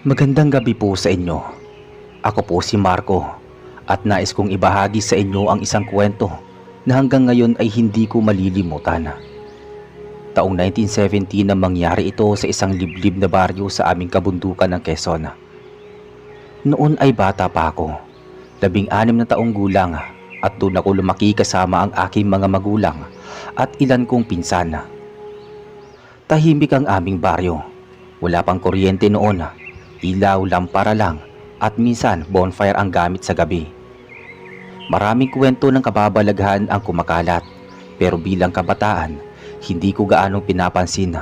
Magandang gabi po sa inyo. Ako po si Marco at nais kong ibahagi sa inyo ang isang kwento na hanggang ngayon ay hindi ko malilimutan. Taong 1970 na mangyari ito sa isang liblib na baryo sa aming kabundukan ng Quezon. Noon ay bata pa ako, 16 na taong gulang, at doon ako lumaki kasama ang aking mga magulang at ilan kong pinsan. Tahimik ang aming baryo. Wala pang kuryente noon. Ilaw, lampara lang at minsan bonfire ang gamit sa gabi. Maraming kwento ng kababalaghan ang kumakalat, pero bilang kabataan, hindi ko gaanong pinapansin.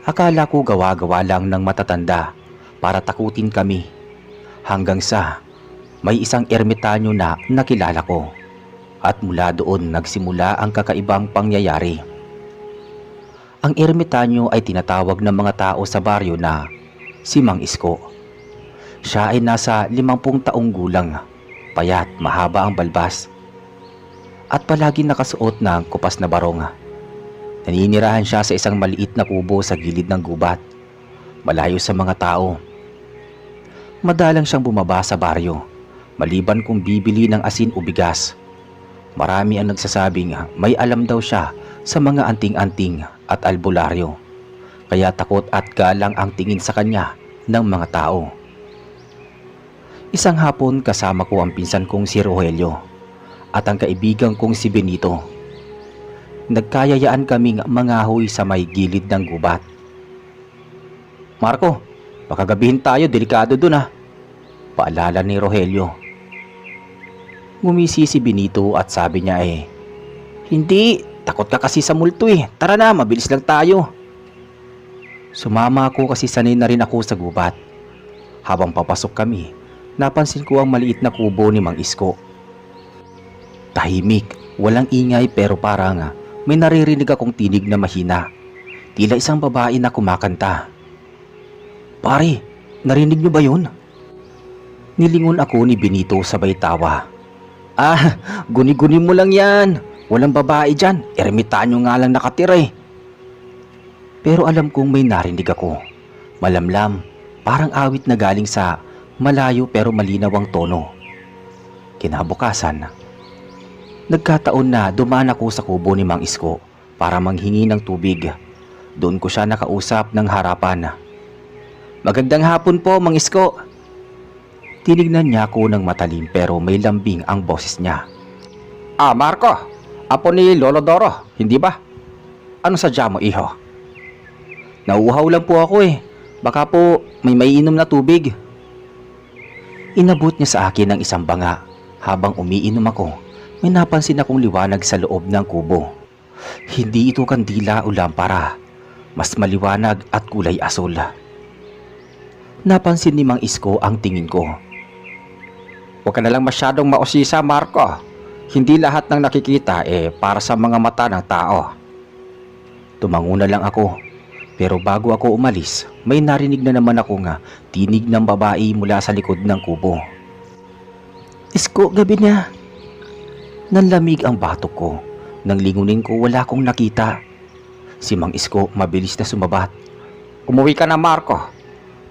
Akala ko gawa-gawa lang ng matatanda para takutin kami. Hanggang sa may isang ermitanyo na nakilala ko, at mula doon nagsimula ang kakaibang pangyayari. Ang ermitanyo ay tinatawag ng mga tao sa baryo na si Mang Isko. Siya ay nasa 50 taong gulang, payat, mahaba ang balbas, at palagi nakasuot ng kupas na barong. Naninirahan siya sa isang maliit na kubo sa gilid ng gubat, malayo sa mga tao. Madalang siyang bumaba sa baryo, maliban kung bibili ng asin o bigas. Marami ang nagsasabing may alam daw siya sa mga anting-anting at albularyo, kaya takot at galang ang tingin sa kanya ng mga tao. Isang hapon kasama ko ang pinsan kong si Rogelio at ang kaibigan kong si Benito. Nagkayayaan kaming mangahoy sa may gilid ng gubat. "Marco, baka gabihin tayo, delikado dun ah," paalala ni Rogelio. Ngumisi si Benito at sabi niya "Hindi, takot ka kasi sa multo eh. Tara na, mabilis lang tayo." Sumama ako kasi sanay na rin ako sa gubat. Habang papasok kami, napansin ko ang maliit na kubo ni Mang Isko. Tahimik, walang ingay, pero parang may naririnig akong tinig na mahina. Tila isang babae na kumakanta. "Pare, narinig niyo ba yun?" Nilingon ako ni Benito sabay tawa. "Ah, guni-guni mo lang yan. Walang babae dyan, ermitanyo nga lang nakatira eh." Pero alam kong may narinig ako. Malamlam, parang awit na galing sa malayo pero malinaw ang tono. Kinabukasan, nagkataon na dumaan ako sa kubo ni Mang Isko para manghingi ng tubig. Doon ko siya nakausap ng harapan. "Magandang hapon po, Mang Isko." Tinignan niya ako ng matalim pero may lambing ang boses niya. "Ah, Marco, apo ni Lolo Doro, hindi ba? Ano sadya mo, iho?" "Nauuhaw lang po ako eh. Baka po may maiinom na tubig." Inabot niya sa akin ang isang banga. Habang umiinom ako, may napansin akong liwanag sa loob ng kubo. Hindi ito kandila o lampara. Mas maliwanag at kulay asul. Napansin ni Mang Isko ang tingin ko. "Huwag ka na lang masyadong mausisa, Marco. Hindi lahat ng nakikita para sa mga mata ng tao." Tumango na lang ako. Pero bago ako umalis, may narinig na naman ako tinig ng babae mula sa likod ng kubo. "Isko, gabi na." Nanlamig ang batok ko. Nang lingunin ko, wala akong nakita. Si Mang Isko mabilis na sumabat. "Umuwi ka na, Marco.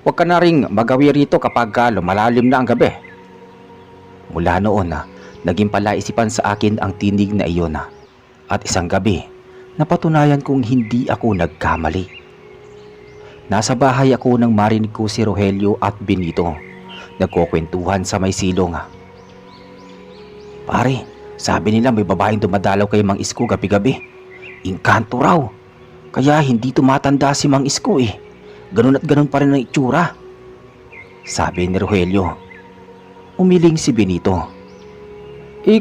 Huwag ka na ring magawi rito kapag lumalalim na ang gabi." Mula noon naging palaisipan sa akin ang tinig na iyon. At isang gabi, napatunayan kong hindi ako nagkamali. Nasa bahay ako nang marinig ko si Rogelio at Benito nagkukwentuhan sa may silong. "Pare, sabi nila may babaeng dumadalaw kay Mang Isko gabi-gabi. Engkanto raw. Kaya hindi tumatanda si Mang Isko eh. Ganun at ganun pa rin ang itsura," sabi ni Rogelio. Umiling si Benito.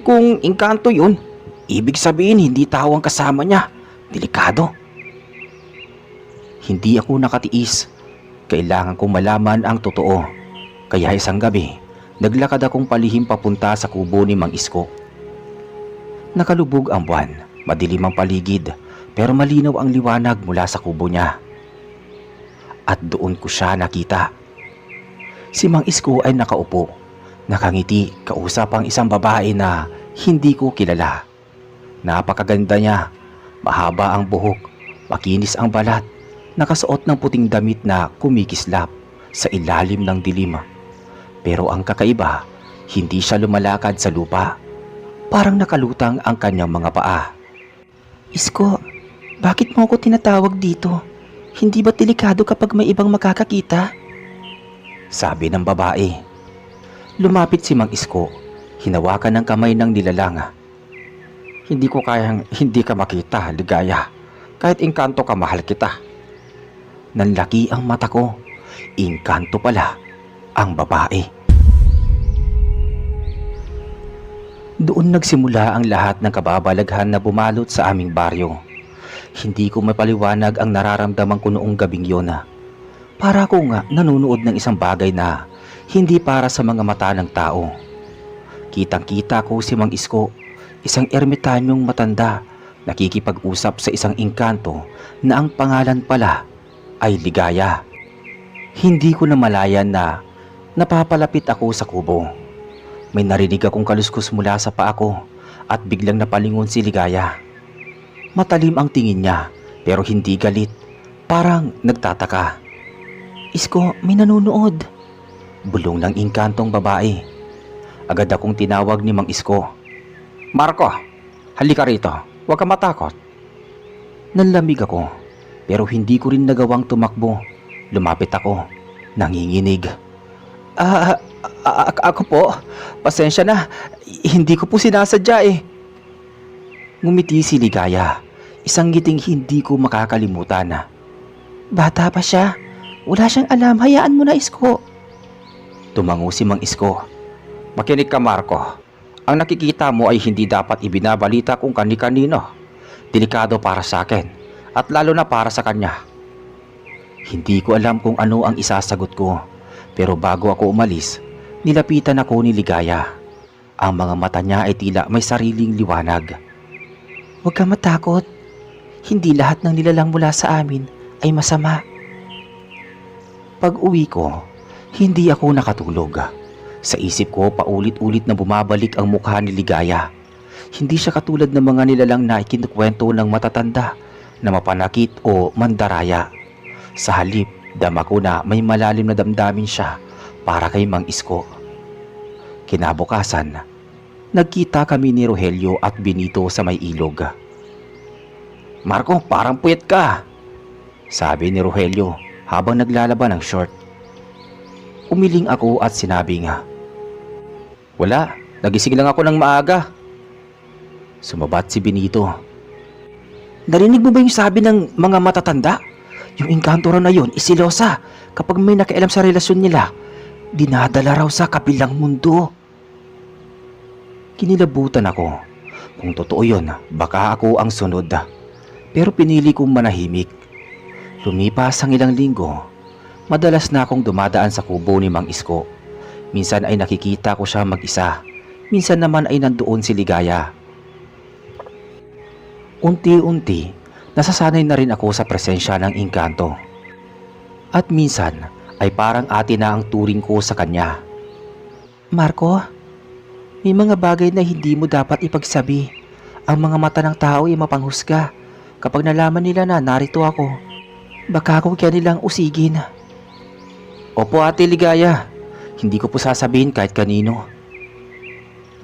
Kung engkanto yun, ibig sabihin hindi tao ang kasama niya. Delikado." Hindi ako nakatiis. Kailangan kong malaman ang totoo. Kaya isang gabi, naglakad akong palihim papunta sa kubo ni Mang Isko. Nakalubog ang buwan, madilim ang paligid, pero malinaw ang liwanag mula sa kubo niya. At doon ko siya nakita. Si Mang Isko ay nakaupo, nakangiti, kausap ang isang babae na hindi ko kilala. Napakaganda niya, mahaba ang buhok, makinis ang balat, nakasuot ng puting damit na kumikislap, sa ilalim ng dilim. Pero ang kakaiba, hindi siya lumalakad sa lupa. Parang nakalutang ang kanyang mga paa. Isko, bakit mo ako tinatawag dito? Hindi ba delikado kapag may ibang makakakita? Sabi ng babae. Lumapit si Mang Isko, hinawakan ng kamay ng nilalang. Hindi ko kayang hindi ka makita, Ligaya. Kahit engkanto ka, mahal kita. Nanlaki ang mata ko. Engkanto pala ang babae. Doon nagsimula ang lahat ng kababalaghan na bumalot sa aming baryo. Hindi ko mapaliwanag ang nararamdaman ko noong gabing yon. Para akong nanonood ng isang bagay na hindi para sa mga mata ng tao. Kitang-kita ko si Mang Isko, isang ermitanyong matanda, nakikipag-usap sa isang engkanto na ang pangalan pala ay Ligaya. Hindi ko namalayan na napapalapit ako sa kubo. May narinig akong kaluskos mula sa paa ko at biglang napalingon si Ligaya. Matalim ang tingin niya pero hindi galit, parang nagtataka. Isko, may nanonood. Bulong ng engkantong babae. Agad akong tinawag ni Mang Isko. Marco, halika rito, huwag ka matakot. Nanlamig ako pero hindi ko rin nagawang tumakbo. Lumapit ako, nanginginig. Ako po, pasensya na, hindi ko po sinasadya eh. Ngumiti si Ligaya, isang ngiting hindi ko makakalimutan. Bata pa siya, wala siyang alam, hayaan mo na Isko. Tumango si Mang Isko. Makinig ka, Marco. Ang nakikita mo ay hindi dapat ibinabalita kung kani-kanino. Delikado para sa akin at lalo na para sa kanya. Hindi ko alam kung ano ang isasagot ko, pero bago ako umalis, nilapitan ako ni Ligaya. Ang mga mata niya ay tila may sariling liwanag. Huwag ka matakot, hindi lahat ng nilalang mula sa amin ay masama. Pag-uwi ko, hindi ako nakatulog. Sa isip ko paulit-ulit na bumabalik ang mukha ni Ligaya. Hindi siya katulad ng mga nilalang na ikinukwento ng matatanda na mapanakit o mandaraya. Sa halip, dama ko na may malalim na damdamin siya para kay Mang Isko. Kinabukasan, nagkita kami ni Rogelio at Benito sa may ilog. Marco, parang puyat ka, sabi ni Rogelio habang naglalaban ng short. Umiling ako at sinabi nga, wala, nagising lang ako ng maaga. Sumabat si Benito. Narinig mo ba yung sabi ng mga matatanda? Yung engkantora na yon isilosa kapag may nakialam sa relasyon nila. Dinadala raw sa kabilang mundo. Kinilabutan ako. Kung totoo yon, baka ako ang sunod. Pero pinili kong manahimik. Lumipas ang ilang linggo. Madalas na akong dumadaan sa kubo ni Mang Isko. Minsan ay nakikita ko siya mag-isa. Minsan naman ay nandoon si Ligaya. Unti-unti, nasasanay na rin ako sa presensya ng engkanto. At minsan ay parang ate na ang turing ko sa kanya. Marco, may mga bagay na hindi mo dapat ipagsabi. Ang mga mata ng tao ay mapanghusga. Kapag nalaman nila na narito ako, baka kung kaya nilang usigin. Opo, Ate Ligaya, hindi ko po sasabihin kahit kanino.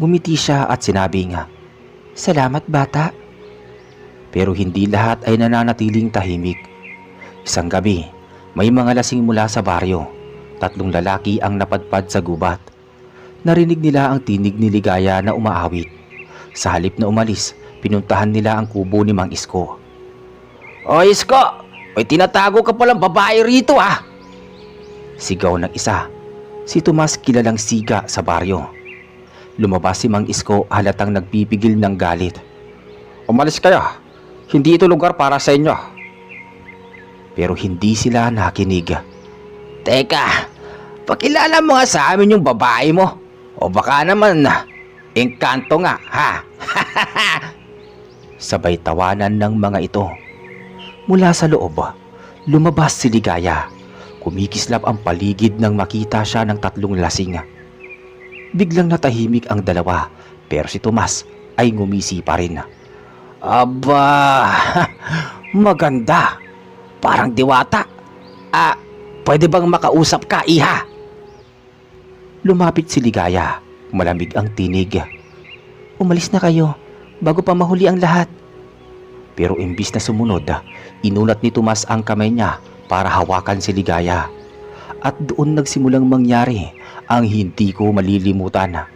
Ngumiti siya at sinabi nga, Salamat bata. pero hindi lahat ay nananatiling tahimik. Isang gabi, may mga lasing mula sa baryo. 3 lalaki ang napadpad sa gubat. Narinig nila ang tinig ni Ligaya na umaawit. Sa halip na umalis, pinuntahan nila ang kubo ni Mang Isko. O Isko, may tinatago ka palang babae rito ah! Sigaw ng isa. Si Tomas, kilalang siga sa baryo. Lumabas si Mang Isko halatang nagpipigil ng galit. Umalis kayo, hindi ito lugar para sa inyo. Pero hindi sila nakinig. Teka, pakilala mo nga sa amin yung babae mo. O baka naman engkanto nga ha. Sabay tawanan ng mga ito. Mula sa loob, lumabas si Ligaya. Kumikislap ang paligid nang makita siya ng 3 lasing. Biglang natahimik ang dalawa, pero si Tomas ay ngumisi pa rin. Aba, maganda. Parang diwata. Pwede bang makausap ka, iha? Lumapit si Ligaya. Malamig ang tinig. Umalis na kayo bago pa mahuli ang lahat. Pero imbis na sumunod, inulat ni Tomas ang kamay niya para hawakan si Ligaya. At doon nagsimulang mangyari ang hindi ko malilimutan.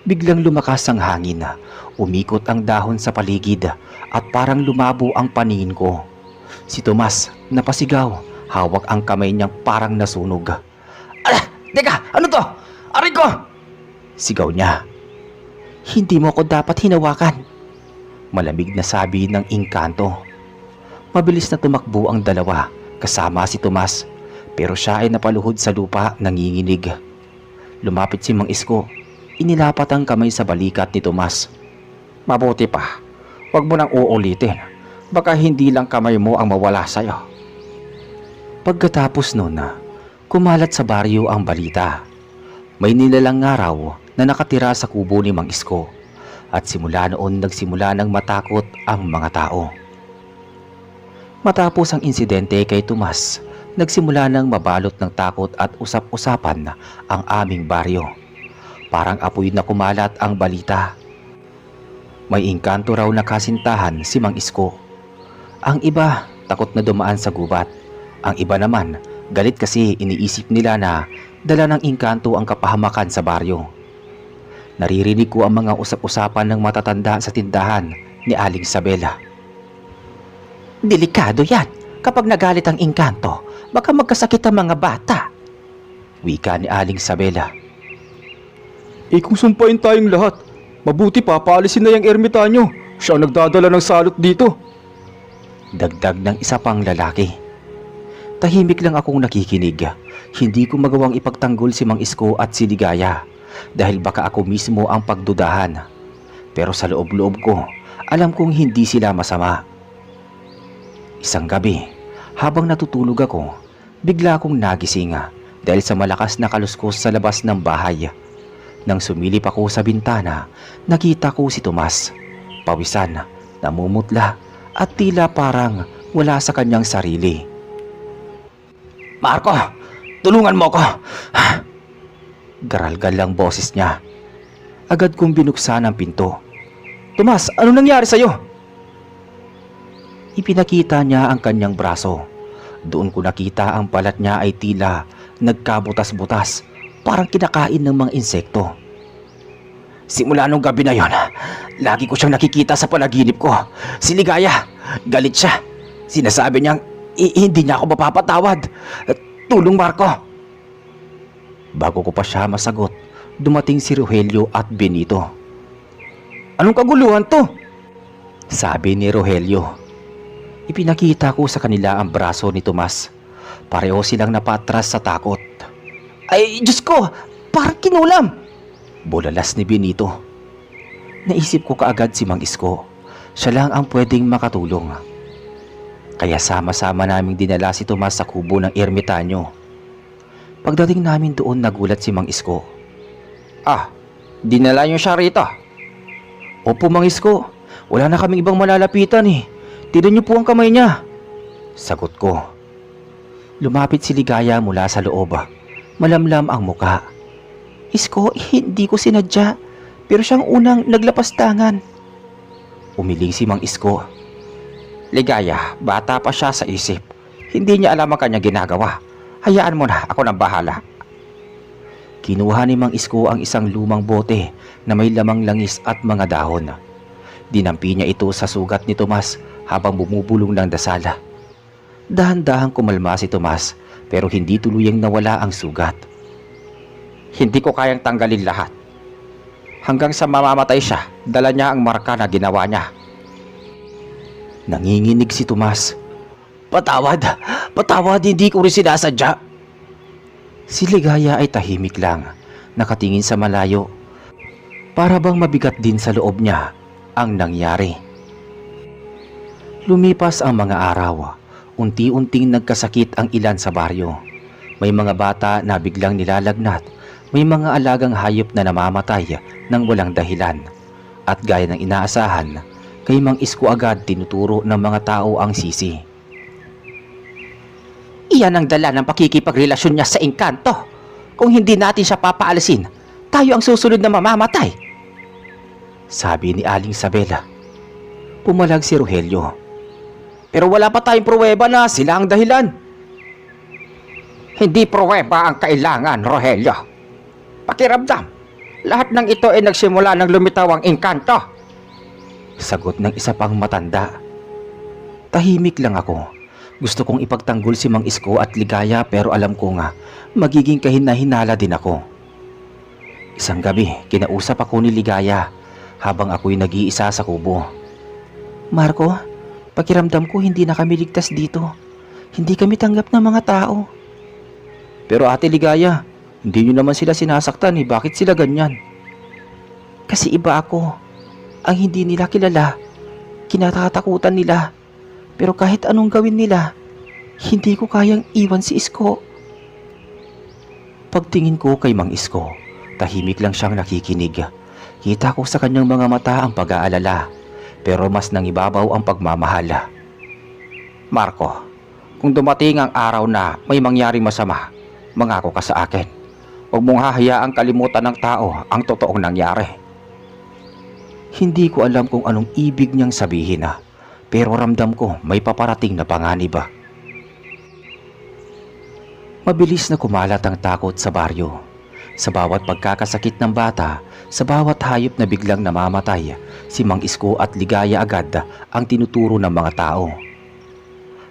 Biglang lumakas ang hangin, umikot ang dahon sa paligid at parang lumabo ang paningin ko. Si Tomas napasigaw, hawak ang kamay niyang parang nasunog. Teka, ano to? Aray ko! Sigaw niya. Hindi mo ako dapat hinawakan. Malamig na sabi ng engkanto. Mabilis na tumakbo ang dalawa kasama si Tomas, pero siya ay napaluhod sa lupa nanginginig. Lumapit si Mang Isko. Inilapat ang kamay sa balikat ni Tomas. Mabuti pa, huwag mo nang uulitin. Baka hindi lang kamay mo ang mawala sa'yo. Pagkatapos nun, kumalat sa baryo ang balita. May nilalang araw na nakatira sa kubo ni Mang Isko at simula noon nagsimula ng matakot ang mga tao. Matapos ang insidente kay Tomas, nagsimula ng mabalot ng takot at usap-usapan ang aming baryo. Parang apoy na kumalat ang balita. May engkanto raw na kasintahan si Mang Isko. Ang iba takot na dumaan sa gubat. Ang iba naman galit kasi iniisip nila na dala ng engkanto ang kapahamakan sa baryo. Naririnig ko ang mga usap-usapan ng matatanda sa tindahan ni Aling Isabela. Delikado yan. Kapag nagalit ang engkanto, baka magkasakit ang mga bata. Wika ni Aling Isabela. Kung sumpain tayong lahat, mabuti pa paalisin na yung ermitanyo. Siya ang nagdadala ng salot dito. Dagdag ng isa pang lalaki. Tahimik lang akong nakikinig. Hindi ko magawang ipagtanggol si Mang Isko at si Ligaya dahil baka ako mismo ang pagdudahan. Pero sa loob-loob ko, alam kong hindi sila masama. Isang gabi, habang natutulog ako, bigla akong nagising dahil sa malakas na kaluskos sa labas ng bahay. Nang sumilip ako sa bintana, nakita ko si Tomas. Pawisan, namumutla at tila parang wala sa kanyang sarili. Marco, tulungan mo ko! Garalgal lang boses niya. Agad kong binuksan ang pinto. Tomas, ano nangyari sa'yo? Ipinakita niya ang kanyang braso. Doon ko nakita ang balat niya ay tila nagkabutas-butas, parang kinakain ng mga insekto. Simula nung gabi na yon, lagi ko siyang nakikita sa panaginip ko. Si Ligaya, galit siya. Sinasabi niyang hindi niya ako mapapatawad. Tulong, Marco. Bago ko pa siya masagot, dumating si Rogelio at Benito. Anong kaguluhan to? Sabi ni Rogelio. Ipinakita ko sa kanila ang braso ni Tomas. Pareho silang napatras sa takot. Ay, Diyos ko! Parang kinulam! Bulalas ni Benito. Naisip ko kaagad si Mang Isko. Siya lang ang pwedeng makatulong. Kaya sama-sama naming dinala si Tomas sa kubo ng ermitanyo. Pagdating namin doon, nagulat si Mang Isko. Dinala niyo siya rito? Opo, Mang Isko. Wala na kaming ibang malalapitan eh. Tignan niyo po ang kamay niya. Sagot ko. Lumapit si Ligaya mula sa loob. Malamlam ang muka. Isko, hindi ko sinadya. Pero siyang unang naglapastangan. Umiling si Mang Isko. Ligaya, bata pa siya sa isip. Hindi niya alam ang kanyang ginagawa. Hayaan mo na, ako nang bahala. Kinuha ni Mang Isko ang isang lumang bote na may lamang langis at mga dahon. Dinampi niya ito sa sugat ni Tomas habang bumubulong ng dasala. Dahan-dahang kumalma si Tomas pero hindi tuluyang nawala ang sugat. Hindi ko kayang tanggalin lahat. Hanggang sa mamamatay siya, dala niya ang marka na ginawa niya. Nanginginig si Tomas. Patawad! Patawad! Hindi ko rin sinasadya! Si Ligaya ay tahimik lang, nakatingin sa malayo. Para bang mabigat din sa loob niya ang nangyari. Lumipas ang mga araw. Unti-unting nagkasakit ang ilan sa baryo. May mga bata na biglang nilalagnat. May mga alagang hayop na namamatay ng walang dahilan. At gaya ng inaasahan, kay Mang Isko agad tinuturo ng mga tao ang sisi. Iyan ang dala ng pakikipagrelasyon niya sa engkanto. Kung hindi natin siya papaalisin, tayo ang susunod na mamamatay. Sabi ni Aling Isabela. Pumalag si Rogelio. Pero wala pa tayong pruweba na sila ang dahilan. Hindi pruweba ang kailangan, Rogelio. Pakiramdam, lahat ng ito ay nagsimula ng lumitaw ang engkanto. Sagot ng isa pang matanda. Tahimik lang ako. Gusto kong ipagtanggol si Mang Isko at Ligaya pero alam ko nga magiging kahina-hinala din ako. Isang gabi, kinausap ako ni Ligaya habang ako'y nag-iisa sa kubo. Marco, pakiramdam ko hindi na kami ligtas dito. Hindi kami tanggap ng mga tao. Pero Ate Ligaya, hindi nyo naman sila sinasaktan eh. Bakit sila ganyan? Kasi iba ako. Ang hindi nila kilala, kinatatakutan nila. Pero kahit anong gawin nila, hindi ko kayang iwan si Isko. Pagtingin ko kay Mang Isko, tahimik lang siyang nakikinig. Kita ko sa kanyang mga mata ang pag-aalala, pero mas nangibabaw ang pagmamahal. Marco, kung dumating ang araw na may mangyaring masama, mangako ka sa akin. Huwag mong hahayaang kalimutan ng tao ang totoong nangyari. Hindi ko alam kung anong ibig niyang sabihin pero ramdam ko may paparating na panganib. Mabilis na kumalat ang takot sa baryo. Sa bawat pagkakasakit ng bata, sa bawat hayop na biglang namamatay, si Mang Isko at Ligaya agad ang tinuturo ng mga tao.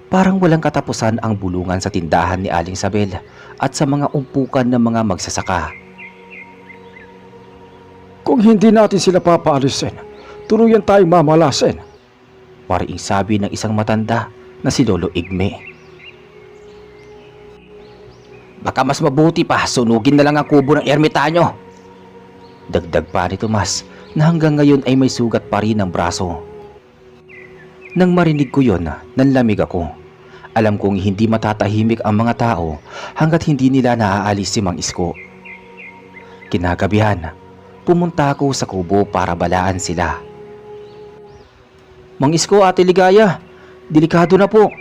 Parang walang katapusan ang bulungan sa tindahan ni Aling Isabel at sa mga umpukan ng mga magsasaka. Kung hindi natin sila papaalisin, tuluyan tayong mamalasin. Wariing sabi ng isang matanda na si Lolo Igme. Baka mas mabuti pa, sunugin na lang ang kubo ng ermitanyo. Dagdag pa ni Tomas na hanggang ngayon ay may sugat pa rin ang braso. Nang marinig ko yon, nanlamig ako. Alam kong hindi matatahimik ang mga tao hanggat hindi nila naaalis si Mang Isko. Kinagabihan, pumunta ako sa kubo para balaan sila. Mang Isko, Ate Ligaya, delikado na po.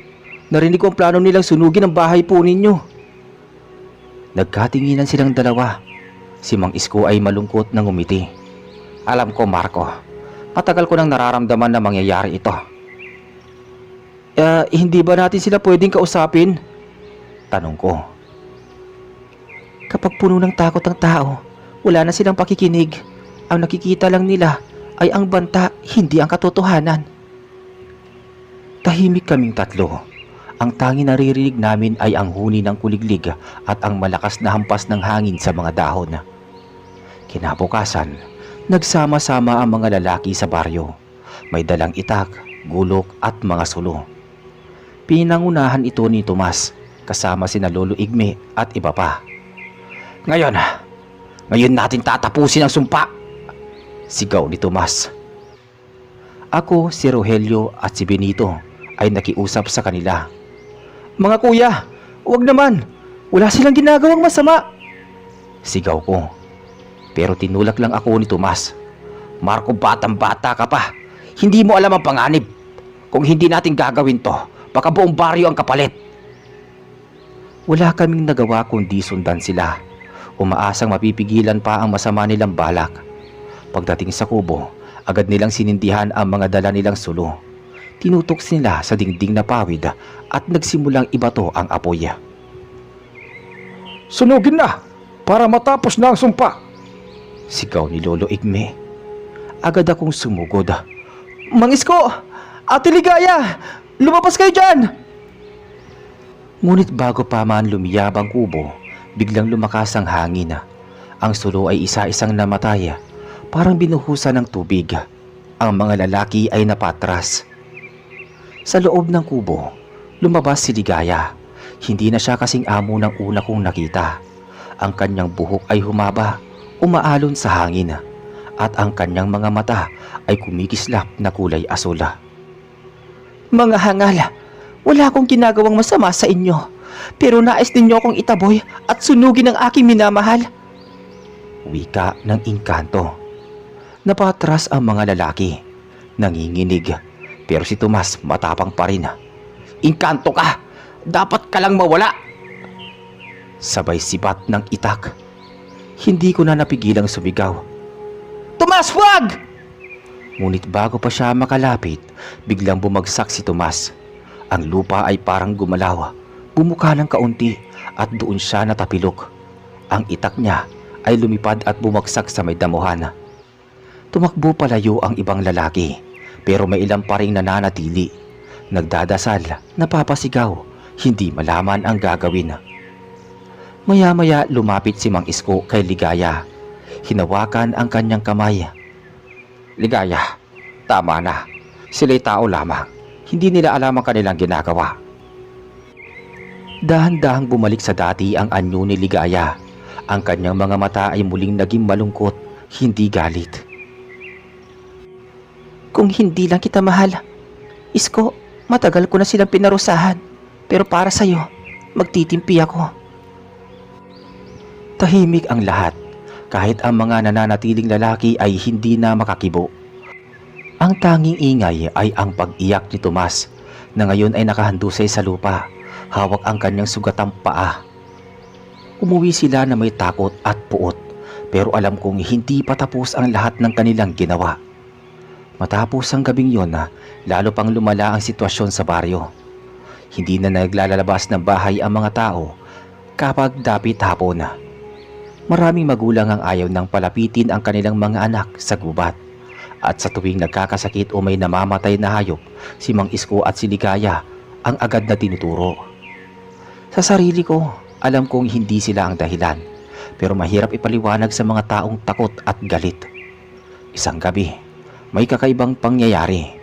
Narinig ko ang plano nilang sunugin ang bahay po ninyo. Nagkatinginan silang dalawa. Si Mang Isko ay malungkot na ngumiti. Alam ko, Marco, matagal ko nang nararamdaman na mangyayari ito. Hindi ba natin sila pwedeng kausapin? Tanong ko. Kapag puno ng takot ang tao, wala na silang pakikinig. Ang nakikita lang nila ay ang banta, hindi ang katotohanan. Tahimik kaming tatlo. Ang tanging naririnig namin ay ang huni ng kuliglig at ang malakas na hampas ng hangin sa mga dahon. Kinabukasan, nagsama-sama ang mga lalaki sa baryo. May dalang itak, gulok at mga sulo. Pinangunahan ito ni Tomas, kasama sina Lolo Igme at iba pa. Ngayon natin tatapusin ang sumpa. Sigaw ni Tomas. Ako, si Rogelio at si Benito ay nakiusap sa kanila. Mga kuya, huwag naman. Wala silang ginagawang masama. Sigaw ko. Pero tinulak lang ako ni Tomas. Marco, batang-bata ka pa. Hindi mo alam ang panganib. Kung hindi natin gagawin to, baka buong baryo ang kapalit. Wala kaming nagawa kundi sundan sila. Umaasang mapipigilan pa ang masama nilang balak. Pagdating sa kubo, agad nilang sinindihan ang mga dala nilang sulo. Tinutok nila sa dingding na pawid at nagsimulang ibato ang apoy. Sunugin na para matapos na ang sumpa. Sigaw ni Lolo Igme. Agad akong sumugod. Mang Isko! Ate Ligaya! Lumabas kayo dyan! Ngunit bago pa man lumiyab ang kubo, biglang lumakas ang hangin. Ang sulo ay isa-isang namatay, parang binuhusan ng tubig. Ang mga lalaki ay napatras. Sa loob ng kubo, lumabas si Ligaya. Hindi na siya kasing amo ng una kong nakita. Ang kanyang buhok ay humaba, umaalon sa hangin, at ang kanyang mga mata ay kumikislap na kulay asul. Mga hangal, wala akong ginagawang masama sa inyo, pero nais ninyo akong itaboy at sunugin ang aking minamahal. Wika ng engkanto. Napatras ang mga lalaki, nanginginig, pero si Tomas matapang pa rin. Engkanto ka! Dapat ka lang mawala! Sabay sibat ng itak. Hindi ko na napigilang sumigaw. Tomas, wag! Ngunit bago pa siya makalapit, biglang bumagsak si Tomas. Ang lupa ay parang gumalaw, bumuka ng kaunti at doon siya natapilok. Ang itak niya ay lumipad at bumagsak sa may damuhan. Tumakbo palayo ang ibang lalaki, pero may ilan pa ring nananatili. Nagdadasal, napapasigaw, hindi malaman ang gagawin. Maya-maya lumapit si Mang Isko kay Ligaya. Hinawakan ang kanyang kamay. Ligaya, tama na. Sila'y tao lamang. Hindi nila alam ang kanilang ginagawa. Dahan-dahang bumalik sa dati ang anyo ni Ligaya. Ang kanyang mga mata ay muling naging malungkot, hindi galit. Kung hindi lang kita mahal, Isko, matagal ko na silang pinarusahan. Pero para sa'yo, magtitimpi ako. Tahimik ang lahat, kahit ang mga nananatiling lalaki ay hindi na makakibo. Ang tanging ingay ay ang pag-iyak ni Tomas, na ngayon ay nakahandusay sa lupa, hawak ang kanyang sugatang paa. Umuwi sila na may takot at puot, pero alam kong hindi pa tapos ang lahat ng kanilang ginawa. Matapos ang gabing yon, lalo pang lumala ang sitwasyon sa baryo. Hindi na naglalabas ng bahay ang mga tao kapag dapit hapon. Maraming magulang ang ayaw nang palapitin ang kanilang mga anak sa gubat. At sa tuwing nagkakasakit o may namamatay na hayop, si Mang Isko at si Ligaya ang agad na tinuturo. Sa sarili ko, alam kong hindi sila ang dahilan, pero mahirap ipaliwanag sa mga taong takot at galit. Isang gabi, may kakaibang pangyayari.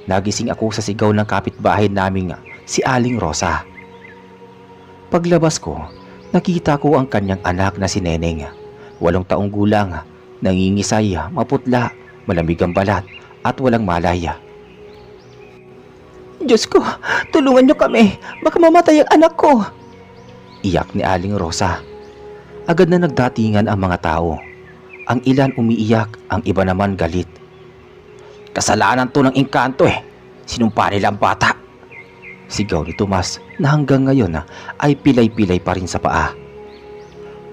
Nagising ako sa sigaw ng kapitbahay naming si Aling Rosa. Paglabas ko, nakita ko ang kanyang anak na si Neneng. 8 taong gulang, nangingisay, maputla, malamig ang balat at walang malay. Diyos ko, tulungan niyo kami. Baka mamatay ang anak ko. Iyak ni Aling Rosa. Agad na nagdatingan ang mga tao. Ang ilan umiiyak, ang iba naman galit. Kasalanan to ng engkanto Sinumpa nila ang bata. Sigaw ni Tomas na hanggang ngayon ay pilay-pilay pa rin sa paa.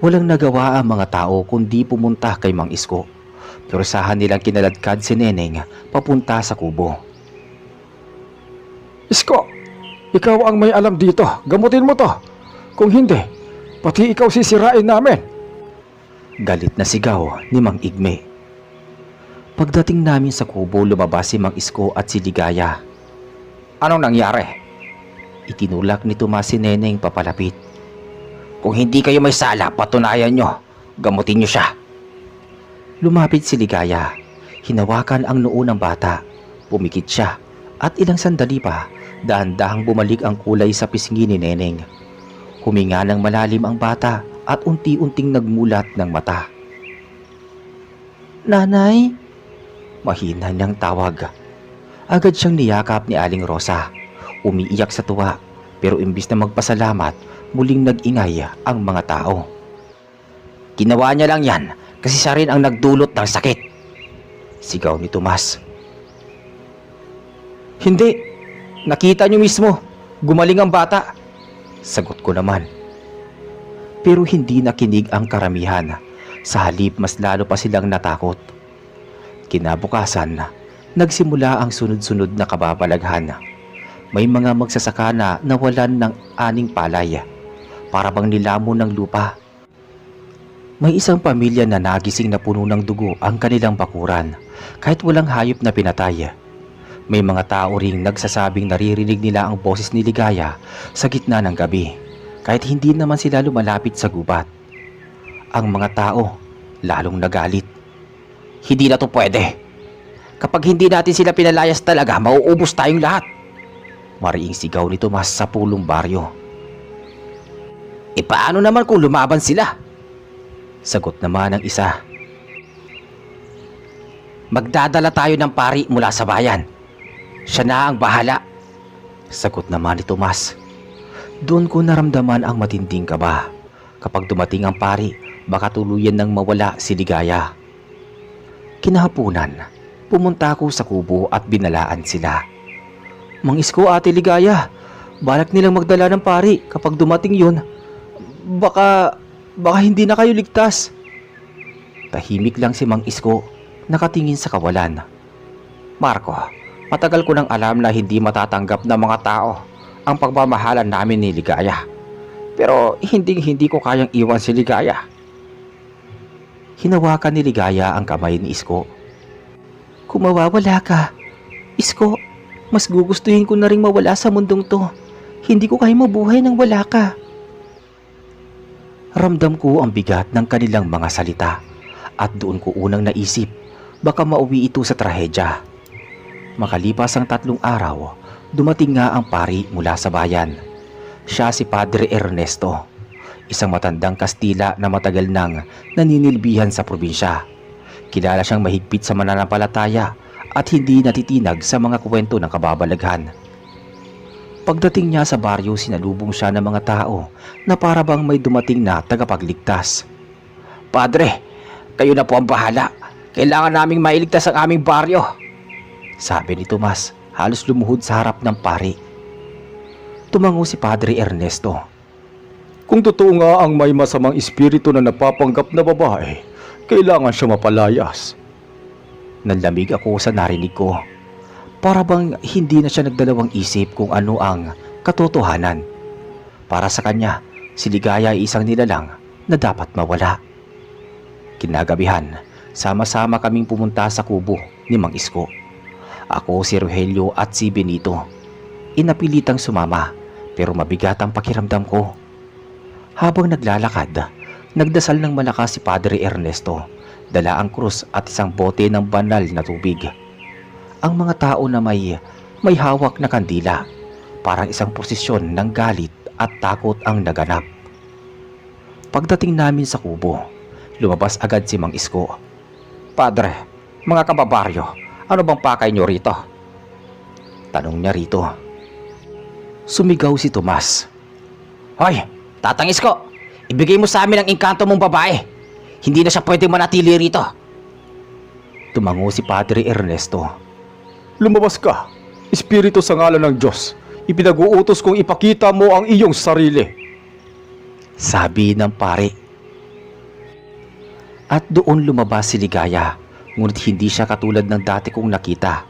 Walang nagawa ang mga tao kundi pumunta kay Mang Isko. Pirusahan nilang kinaladkad si Neneng papunta sa kubo. Isko, ikaw ang may alam dito. Gamutin mo to. Kung hindi, pati ikaw sisirain namin. Galit na sigaw ni Mang Igme. Pagdating namin sa kubo, lumabas si Mang Isko at si Ligaya. Anong nangyari? Itinulak ni Tomas si Neneng papalapit. Kung hindi kayo may sala, patunayan nyo. Gamutin nyo siya. Lumapit si Ligaya. Hinawakan ang noo ng bata. Pumikit siya at ilang sandali pa, dahan-dahang bumalik ang kulay sa pisngi ni Neneng. Huminga ng malalim ang bata at unti-unting nagmulat ng mata. Nanay? Mahina niyang tawag. Agad siyang niyakap ni Aling Rosa. Umiiyak sa tuwa, pero imbis na magpasalamat, muling nag-ingay ang mga tao. Ginawa niya lang yan kasi siya rin ang nagdulot ng sakit. Sigaw ni Tomas. Hindi. Nakita niyo mismo. Gumaling ang bata. Sagot ko naman. Pero hindi nakinig ang karamihan. Sa halip mas lalo pa silang natakot. Kinabukasan, nagsimula ang sunod-sunod na kababalaghan. May mga magsasaka na nawalan ng 6 palay. Para bang nilamon ng lupa. May isang pamilya na nagising na puno ng dugo ang kanilang bakuran kahit walang hayop na pinatay. May mga tao ring nagsasabing naririnig nila ang boses ni Ligaya sa gitna ng gabi kahit hindi naman sila lumalapit sa gubat. Ang mga tao lalong nagalit. Hindi na to pwede. Kapag hindi natin sila pinalayas talaga, mauubos tayong lahat. Mariing sigaw ni Tomas sa pulong baryo. E paano naman kung lumaban sila? Sagot naman ng isa. Magdadala tayo ng pari mula sa bayan. Siya na ang bahala. Sagot naman ni Tomas. Doon ko naramdaman ang matinding kaba. Kapag dumating ang pari, baka tuluyan nang mawala si Ligaya. Kinahapunan, pumunta ako sa kubo at binalaan sila. Mang Isko, Ate Ligaya, Balak nilang magdala ng pari kapag dumating yun. Baka hindi na kayo ligtas. Tahimik lang si Mang Isko, nakatingin sa kawalan. Marco, matagal ko nang alam na hindi matatanggap ng mga tao ang pagmamahalan namin ni Ligaya. Pero hindi ko kayang iwan si Ligaya. Hinawakan ni Ligaya ang kamay ni Isko. Kung mawawala ka, Isko, mas gugustuhin ko na rin mawala sa mundong to. Hindi ko kaya mabuhay nang wala ka. Ramdam ko ang bigat ng kanilang mga salita at doon ko unang naisip baka mauwi ito sa trahedya. Makalipas ang 3 araw, dumating nga ang pari mula sa bayan. Siya si Padre Ernesto, isang matandang Kastila na matagal nang naninilbihan sa probinsya. Kilala siyang mahigpit sa mananampalataya at hindi natitinag sa mga kwento ng kababalaghan. Pagdating niya sa baryo, sinalubong siya ng mga tao na para bang may dumating na tagapagligtas. Padre, kayo na po ang bahala. Kailangan naming mailigtas ang aming baryo, sabi ni Tomas, halos lumuhod sa harap ng pari. Tumango si Padre Ernesto. Kung totoo nga ang may masamang espiritu na napapanggap na babae, kailangan siya mapalayas. Nanlamig ako sa narinig ko. Para bang hindi na siya nagdalawang isip kung ano ang katotohanan. Para sa kanya, si Ligaya ay isang nilalang na dapat mawala. Kinagabihan, sama-sama kaming pumunta sa kubo ni Mang Isko. Ako, si Rogelio at si Benito. Inapilitang sumama pero mabigat ang pakiramdam ko. Habang naglalakad, nagdasal ng malakas si Padre Ernesto, dala ang krus at isang bote ng banal na tubig. Ang mga tao na may hawak na kandila, parang isang prosesyon ng galit at takot ang naganap. Pagdating namin sa kubo, lumabas agad si Mang Isko. Padre, mga kababaryo, ano bang pakay nyo rito? Tanong niya rito. Sumigaw si Tomas. Hoy, Tatang Isko, ibigay mo sa amin ang engkanto mong babae. Hindi na siya pwedeng manatili rito. Tumango si Padre Ernesto. Lumabas ka, espiritu sa ngalan ng Diyos. Ipinag-uutos kong ipakita mo ang iyong sarili, sabi ng pare. At doon lumabas si Ligaya, ngunit hindi siya katulad ng dati kong nakita.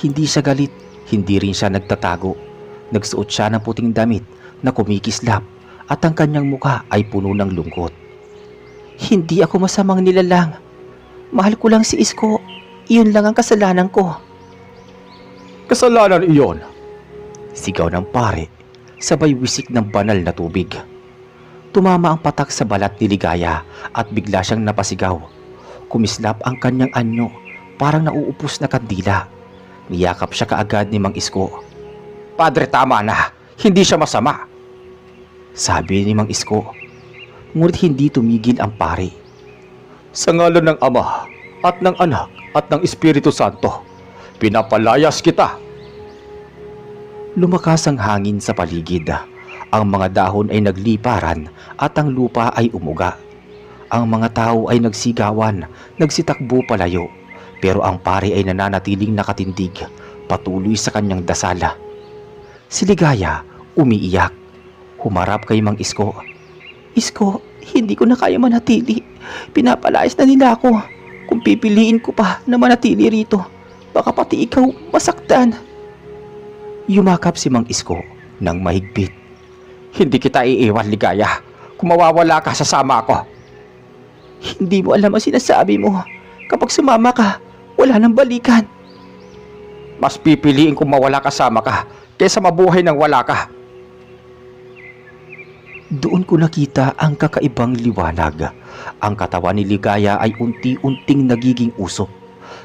Hindi siya galit, hindi rin siya nagtatago. Nagsuot siya ng puting damit na kumikislap at ang kanyang mukha ay puno ng lungkot. Hindi ako masamang nilalang. Mahal ko lang si Isko. Iyon lang ang kasalanan ko. Kasalanan iyon, sigaw ng pare, sabay wisik ng banal na tubig. Tumama ang patak sa balat ni Ligaya at bigla siyang napasigaw. Kumislap ang kanyang anyo, parang nauupos na kandila. Niyakap siya kaagad ni Mang Isko. Padre, tama na, hindi siya masama, sabi ni Mang Isko. Ngunit hindi tumigil ang pare. Sa ngalan ng Ama at ng Anak at ng Espiritu Santo, pinapalayas kita. Lumakas ang hangin sa paligid. Ang mga dahon ay nagliparan at ang lupa ay umuga. Ang mga tao ay nagsigawan, nagsitakbo palayo. Pero ang pare ay nananatiling nakatindig, patuloy sa kanyang dasal. Si Ligaya umiiyak. Humarap kay Mang Isko. Isko, hindi ko na kaya manatili. Pinapalayas na nila ako. Kung pipiliin ko pa na manatili rito, baka pati ikaw masaktan. Yumakap si Mang Isko ng mahigpit. Hindi kita iiwan, Ligaya. Kung mawawala ka, sasama ako. Hindi mo alam ang sinasabi mo. Kapag sumama ka, wala nang balikan. Mas pipiliin kong mawala kasama ka kaysa mabuhay nang wala ka. Doon ko nakita ang kakaibang liwanag. Ang katawan ni Ligaya ay unti-unting nagiging usok.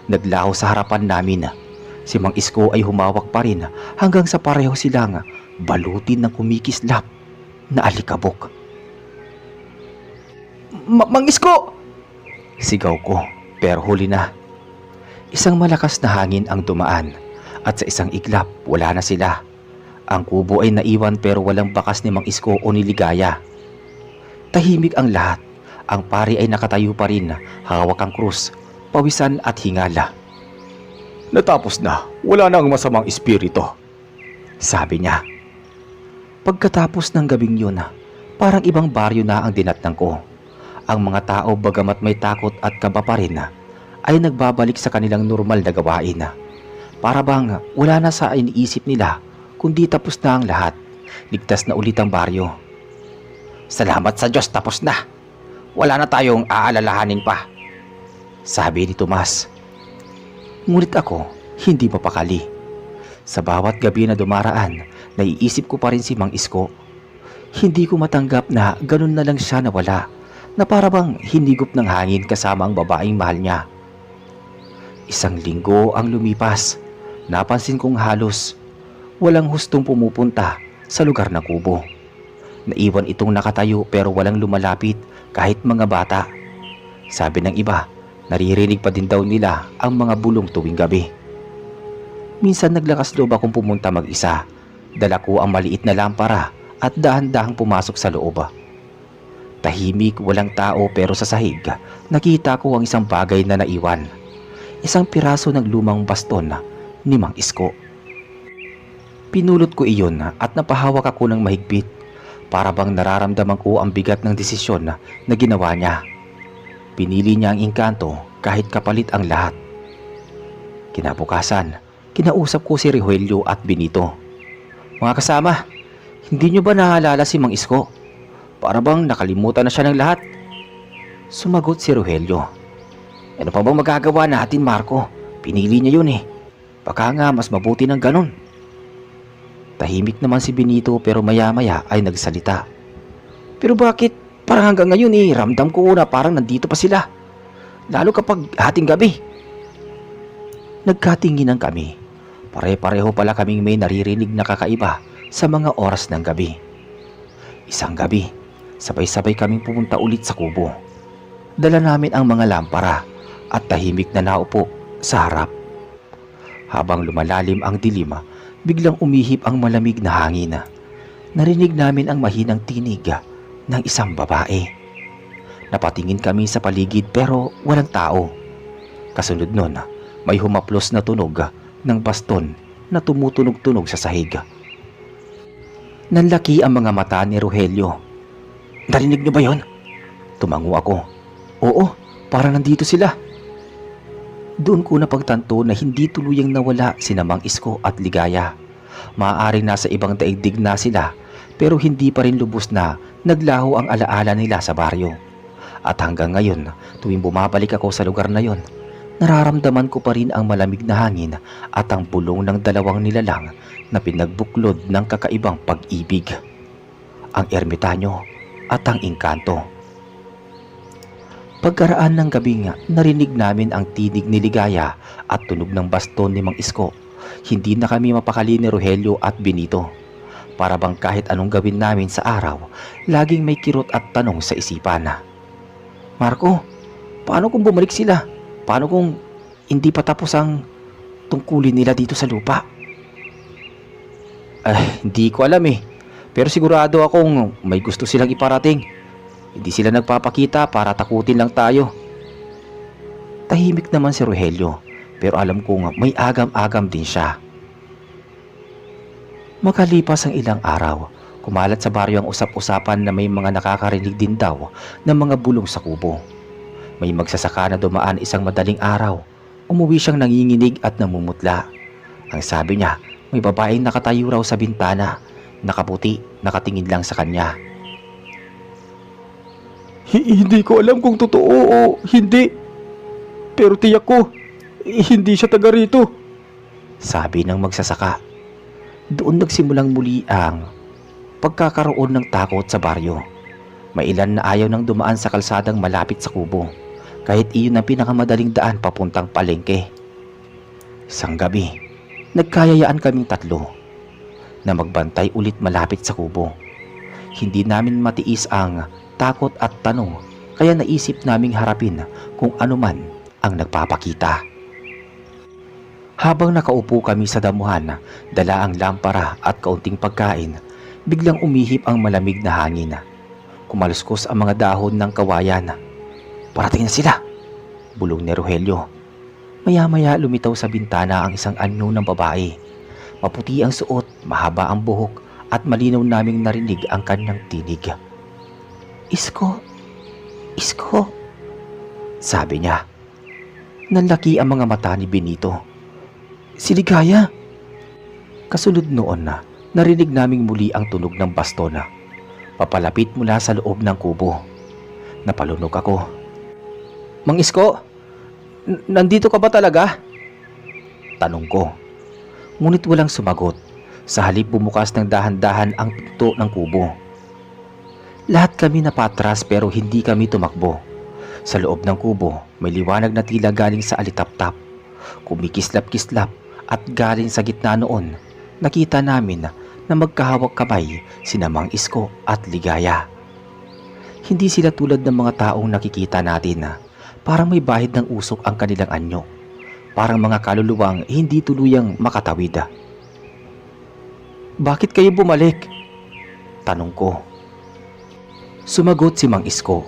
Naglaho sa harapan namin. Si Mang Isko ay humawak pa rin hanggang sa pareho silang balutin ng kumikislap na alikabok. Mang Isko! Sigaw ko, pero huli na. Isang malakas na hangin ang dumaan at sa isang iglap wala na sila. Ang kubo ay naiwan pero walang bakas ni Mang Isko o ni Ligaya. Tahimik ang lahat. Ang pari ay nakatayo pa rin, hawak ang krus, pawisan at hingala. Natapos na, wala na ang masamang espiritu, sabi niya. Pagkatapos ng gabing yun, parang ibang baryo na ang dinatnan ko. Ang mga tao bagamat may takot at kaba pa rin ay nagbabalik sa kanilang normal na gawain. Para bang wala na sa iniisip nila kundi tapos na ang lahat. Ligtas na ulit ang baryo. Salamat sa Diyos, tapos na. Wala na tayong aalalahanin pa, sabi ni Tomas. Ngunit ako hindi mapakali. Sa bawat gabi na dumaraan, naiisip ko pa rin si Mang Isko. Hindi ko matanggap na ganun na lang siya nawala, na para bang hinigop ng hangin kasama ang babaeng mahal niya. Isang linggo ang lumipas. Napansin kong halos walang hustong pumupunta sa lugar ng kubo. Naiwan itong nakatayo pero walang lumalapit kahit mga bata. Sabi ng iba, naririnig pa din daw nila ang mga bulong tuwing gabi. Minsan naglakas loob akong pumunta mag-isa. Dala ko ang maliit na lampara at dahan-dahang pumasok sa loob. Tahimik, walang tao pero sa sahig, nakita ko ang isang bagay na naiwan. Isang piraso ng lumang baston ni Mang Isko. Pinulot ko iyon at napahawak ako ng mahigpit. Para bang nararamdaman ko ang bigat ng desisyon na ginawa niya. Pinili niya ang engkanto kahit kapalit ang lahat. Kinabukasan, kinausap ko si Rogelio at Benito. Mga kasama, hindi niyo ba naalala si Mang Isko? Para bang nakalimutan na siya ng lahat? Sumagot si Rogelio. Ano pa bang magagawa natin, Marco? Pinili niya yun eh. Baka nga mas mabuti ng ganun. Tahimik naman si Benito pero maya-maya ay nagsalita. Pero bakit? Parang hanggang ngayon ramdam ko na parang nandito pa sila. Lalo kapag hating gabi. Nagkatinginan kami. Pare-pareho pala kaming may naririnig na kakaiba sa mga oras ng gabi. Isang gabi, sabay-sabay kaming pumunta ulit sa kubo. Dala namin ang mga lampara at tahimik na naupo sa harap. Habang lumalalim ang dilim, biglang umihip ang malamig na hangin. Narinig namin ang mahinang tinig ng isang babae. Napatingin kami sa paligid pero walang tao. Kasunod nun, may humaplos na tunog ng baston na tumutunog-tunog sa sahig. Nanlaki ang mga mata ni Rogelio. Narinig niyo ba yon? Tumango ako. Oo, parang nandito sila. Doon ko napagtanto na hindi tuluyang nawala sina Mang Isko at Ligaya. Maaaring nasa ibang daigdig na sila pero hindi pa rin lubos na naglaho ang alaala nila sa baryo. At hanggang ngayon, tuwing bumabalik ako sa lugar na yon, nararamdaman ko pa rin ang malamig na hangin at ang bulong ng dalawang nilalang na pinagbuklod ng kakaibang pag-ibig. Ang ermitanyo at ang engkanto. Pagkaraan ng gabi nga, narinig namin ang tinig ni Ligaya at tunog ng baston ni Mang Isko. Hindi na kami mapakali ni Rogelio at Benito. Para bang kahit anong gawin namin sa araw, laging may kirot at tanong sa isipan. Marco, paano kung bumalik sila? Paano kung hindi pa tapos ang tungkulin nila dito sa lupa? Hindi ko alam eh. Pero sigurado akong may gusto silang iparating. Hindi sila nagpapakita para takutin lang tayo. Tahimik naman si Rogelio, pero alam kong may agam-agam din siya. Makalipas ang ilang araw, kumalat sa baryo ang usap-usapan na may mga nakakarinig din daw ng mga bulong sa kubo. May magsasaka na dumaan isang madaling araw. Umuwi siyang nanginginig at namumutla. Ang sabi niya, may babaeng nakatayo raw sa bintana, nakaputi, nakatingin lang sa kanya. Hindi ko alam kung totoo o hindi. Pero tiyak ko, hindi siya taga rito. Sabi ng magsasaka. Doon nagsimulang muli ang pagkakaroon ng takot sa baryo. May ilan na ayaw nang dumaan sa kalsadang malapit sa kubo, kahit iyon ang pinakamadaling daan papuntang palengke. Isang gabi, nagkayayaan kaming tatlo na magbantay ulit malapit sa kubo. Hindi namin matiis ang takot at tanong, kaya naisip naming harapin kung ano man ang nagpapakita. Habang nakaupo kami sa damuhan, dala ang lampara at kaunting pagkain, biglang umihip ang malamig na hangin. Kumaluskos ang mga dahon ng kawayan. Parating na sila, bulong ni Rogelio. Maya-maya lumitaw sa bintana ang isang anyo ng babae. Maputi ang suot, mahaba ang buhok at malinaw naming narinig ang kanyang tinig. Isko, Isko. Sabi niya. Nanlaki ang mga mata ni Benito. Si Ligaya. Kasunod noon na narinig naming muli ang tunog ng baston papalapit mula sa loob ng kubo. Napalunok ako. Mang Isko, nandito ka ba talaga? Tanong ko. Ngunit walang sumagot. Sa halip bumukas ng dahan-dahan ang pinto ng kubo. Lahat kami napatras pero hindi kami tumakbo. Sa loob ng kubo may liwanag na tila galing sa alitap-tap. Kumikislap-kislap at galing sa gitna noon nakita namin na magkahawak kamay sina Mang Isko at Ligaya. Hindi sila tulad ng mga taong nakikita natin parang may bahid ng usok ang kanilang anyo. Parang mga kaluluwang hindi tuluyang makatawid. Bakit kayo bumalik? Tanong ko. Sumagot si Mang Isko,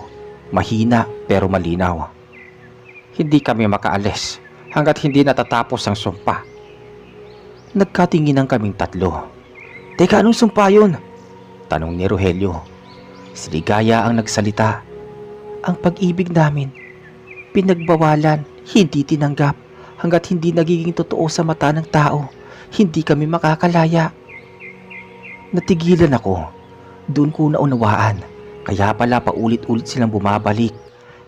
mahina pero malinaw. Hindi kami makaalis hanggat hindi natatapos ang sumpa. Nagkatinginan kaming tatlo. Teka, anong sumpa yun? Tanong ni Rogelio. Si Ligaya ang nagsalita. Ang pag-ibig namin, pinagbawalan, hindi tinanggap. Hanggat hindi nagiging totoo sa mata ng tao, hindi kami makakalaya. Natigilan ako. Doon ko naunawaan. Kaya pala paulit-ulit silang bumabalik.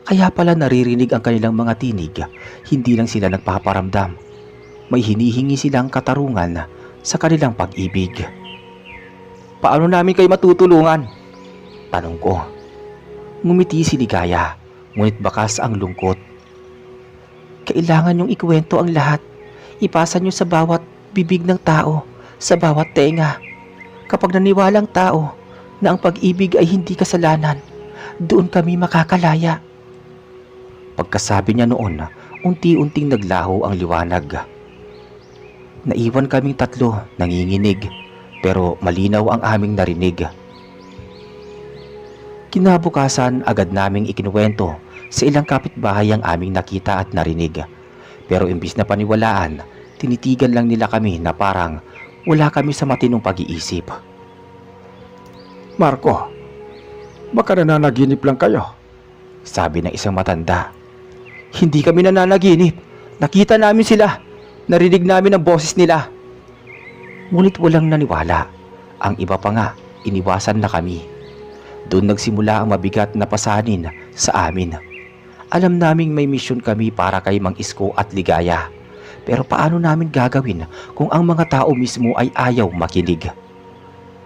Kaya pala naririnig ang kanilang mga tinig. Hindi lang sila nagpaparamdam. May hinihingi silang katarungan sa kanilang pag-ibig. Paano namin kayo matutulungan? Tanong ko. Ngumiti si Ligaya, ngunit bakas ang lungkot. Kailangan niyong ikwento ang lahat. Ipasa niyo sa bawat bibig ng tao, sa bawat tenga. Kapag naniwala ang tao na ang pag-ibig ay hindi kasalanan, doon kami makakalaya. Pagkasabi niya noon, unti-unting naglaho ang liwanag. Naiwan kaming tatlo, nanginginig, pero malinaw ang aming narinig. Kinabukasan agad naming ikinuwento sa ilang kapitbahay ang aming nakita at narinig. Pero imbis na paniwalaan, tinitigan lang nila kami na parang wala kami sa matinong pag-iisip. Marco, baka nananaginip lang kayo. Sabi ng isang matanda. Hindi kami nananaginip. Nakita namin sila. Narinig namin ang boses nila. Ngunit walang naniwala. Ang iba pa nga, iniwasan na kami. Doon nagsimula ang mabigat na pasanin sa amin. Alam naming may misyon kami para kay Mang Isko at Ligaya. Pero paano namin gagawin kung ang mga tao mismo ay ayaw makinig?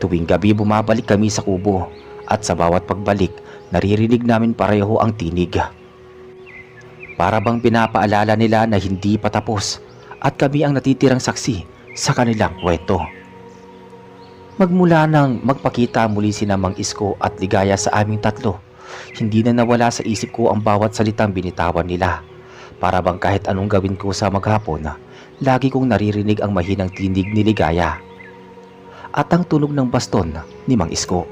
Tuwing gabi bumabalik kami sa kubo at sa bawat pagbalik naririnig namin pareho ang tinig. Para bang pinapaalala nila na hindi pa tapos at kami ang natitirang saksi sa kanilang kwento. Magmula nang magpakita muli sina Mang Isko at Ligaya sa aming tatlo, hindi na nawala sa isip ko ang bawat salitang binitawan nila. Para bang kahit anong gawin ko sa maghapon, lagi kong naririnig ang mahinang tinig ni Ligaya at ang tunog ng baston ni Mang Isko.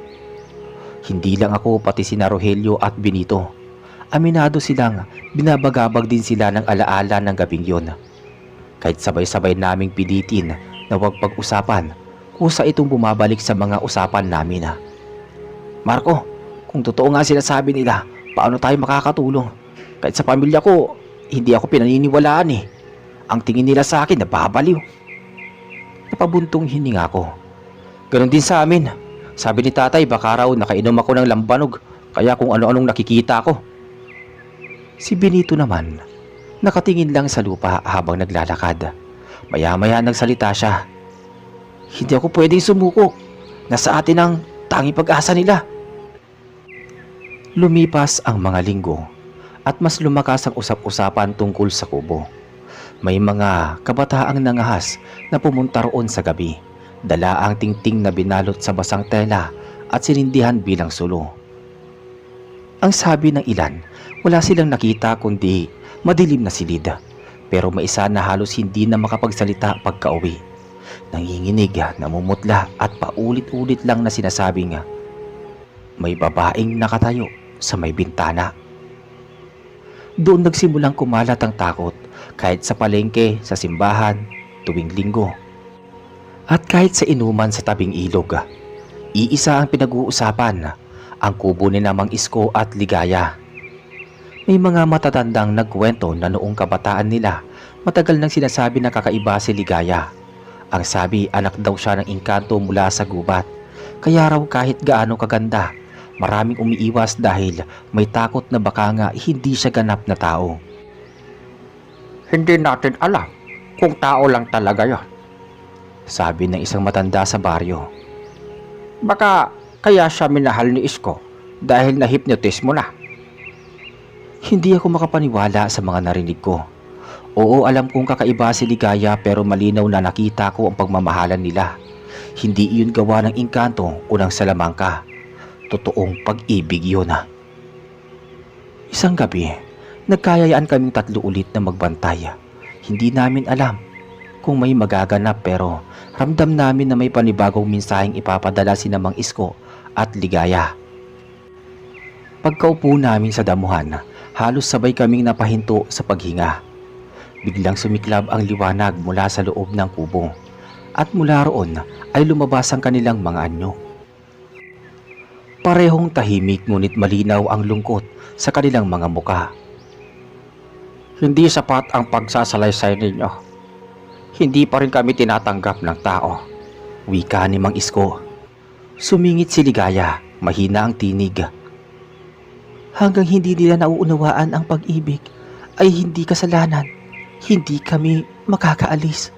Hindi lang ako, pati sina Rogelio at Benito. Aminado silang binabagabag din sila ng alaala ng gabing yon. Kahit sabay-sabay naming pilitin na huwag pag-usapan, kusa itong bumabalik sa mga usapan namin. Marco, kung totoo nga sinasabi nila, paano tayo makakatulong? Kahit sa pamilya ko, hindi ako pinaniniwalaan eh. Ang tingin nila sa akin, nababaliw. Napabuntong hininga ko. Ganon din sa amin. Sabi ni tatay, baka raw nakainom ako ng lambanog, kaya kung ano-anong nakikita ko. Si Benito naman, nakatingin lang sa lupa habang naglalakad. Maya-maya nagsalita siya. Hindi ako pwedeng sumuko. Nasa atin ang tanging pag-asa nila. Lumipas ang mga linggo at mas lumakas ang usap-usapan tungkol sa kubo. May mga kabataang nangahas na pumunta roon sa gabi. Dala ang tingting na binalot sa basang tela at sinindihan bilang sulo. Ang sabi ng ilan, wala silang nakita kundi madilim na silid. Pero may isa na halos hindi na makapagsalita pagka-uwi. Nanginginig, namumutla at paulit-ulit lang na sinasabing may babaeng nakatayo sa may bintana. Doon nagsimulang kumalat ang takot kahit sa palengke, sa simbahan, tuwing linggo. At kahit sa inuman sa tabing ilog, Iisa ang pinag-uusapan, ang kubo ni Mang Isko at Ligaya. May mga matatandang nagkwento na noong kabataan nila, matagal nang sinasabi na kakaiba si Ligaya. Ang sabi, anak daw siya ng engkanto mula sa gubat. Kaya raw kahit gaano kaganda, maraming umiiwas dahil may takot na baka nga hindi siya ganap na tao. Hindi natin alam kung tao lang talaga yon. Sabi ng isang matanda sa baryo. Baka kaya siya minahal ni Isko dahil na-hypnotize mo na. Hindi ako makapaniwala sa mga narinig ko. Oo, alam kong kakaiba si Ligaya pero malinaw na nakita ko ang pagmamahalan nila. Hindi iyon gawa ng engkanto o ng salamangka. Totoong pag-ibig yun. Isang gabi, nagkayayaan kaming tatlo ulit na magbantay. Hindi namin alam kung may magaganap pero ramdam namin na may panibagong mensaheng ipapadala si Mang Isko at Ligaya. Pagkaupo namin sa damuhan, halos sabay kaming napahinto sa paghinga. Biglang sumiklab ang liwanag mula sa loob ng kubo at mula roon ay lumabas ang kanilang mga anyo. Parehong tahimik ngunit malinaw ang lungkot sa kanilang mga muka. Hindi sapat ang pagsasalaysay ninyo. Hindi pa rin kami tinatanggap ng tao. Wika ni Mang Isko. Sumingit si Ligaya, mahina ang tinig. Hanggang hindi nila nauunawaan ang pag-ibig ay hindi kasalanan. Hindi kami makakaalis.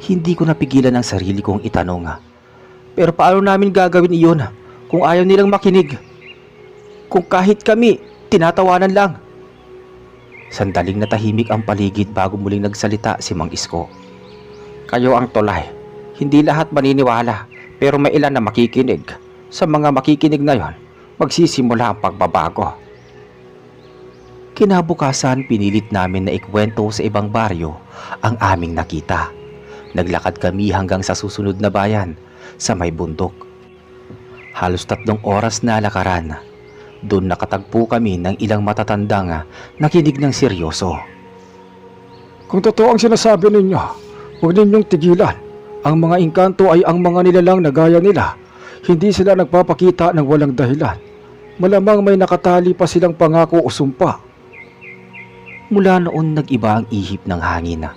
Hindi ko napigilan ang sarili kong itanong. Pero paano namin gagawin iyon kung ayaw nilang makinig? Kung kahit kami, tinatawanan lang. Sandaling natahimik ang paligid bago muling nagsalita si Mang Isko. Kayo ang tulay. Hindi lahat maniniwala, pero may ilan na makikinig. Sa mga makikinig na yon, magsisimula ang pagbabago. Kinabukasan, pinilit namin na ikwento sa ibang baryo ang aming nakita. Naglakad kami hanggang sa susunod na bayan sa may bundok. Halos 3 oras na lakaran. Doon nakatagpo kami ng ilang matatandang nakinig ng seryoso. Kung totoo ang sinasabi ninyo, huwag ninyong tigilan. Ang mga engkanto ay ang mga nilalang na gaya nila. Hindi sila nagpapakita ng walang dahilan. Malamang may nakatali pa silang pangako o sumpa. Mula noon nag-iba ang ihip ng hangin.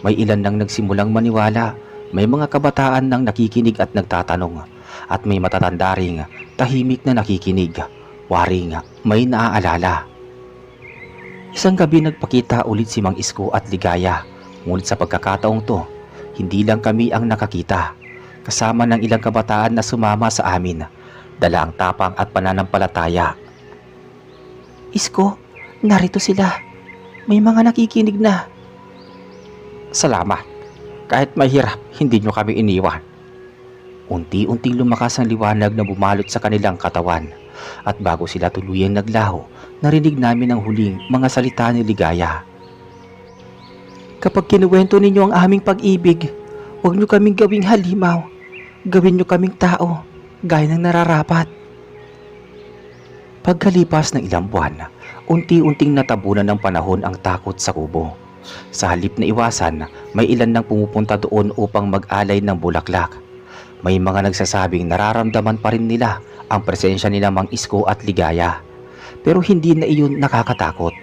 May ilan nang nagsimulang maniwala. May mga kabataan nang nakikinig at nagtatanong. At may matatanda ring tahimik na nakikinig. Waring may naaalala. Isang gabi nagpakita ulit si Mang Isko at Ligaya. Ngunit sa pagkakataong to, hindi lang kami ang nakakita. Kasama ng ilang kabataan na sumama sa amin. Dala ang tapang at pananampalataya. Isko, narito sila. May mga nakikinig na. Salamat. Kahit mahirap, hindi nyo kami iniwan. Unti-unting lumakas ang liwanag na bumalot sa kanilang katawan. At bago sila tuluyang naglaho, narinig namin ang huling mga salita ni Ligaya. Kapag kinuwento ninyo ang aming pag-ibig, huwag nyo kaming gawing halimaw. Gawin nyo kaming tao, gaya ng nararapat. Pagkalipas ng ilang buwan, unti-unting natabunan ng panahon ang takot sa kubo. Sa halip na iwasan, may ilan nang pumupunta doon upang mag-alay ng bulaklak. May mga nagsasabing nararamdaman pa rin nila ang presensya ni Mang Isko at Ligaya. Pero hindi na iyon nakakatakot.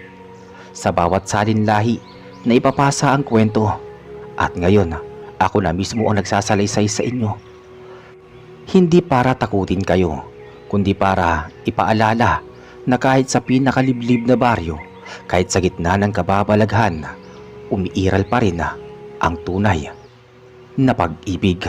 Sa bawat salinlahi na ipapasa ang kwento. At ngayon, ako na mismo ang nagsasalaysay sa inyo. Hindi para takutin kayo, kundi para ipaalala na kahit sa pinakaliblib na baryo, kahit sa gitna ng kababalaghan, umiiral pa rin ang tunay na pag-ibig.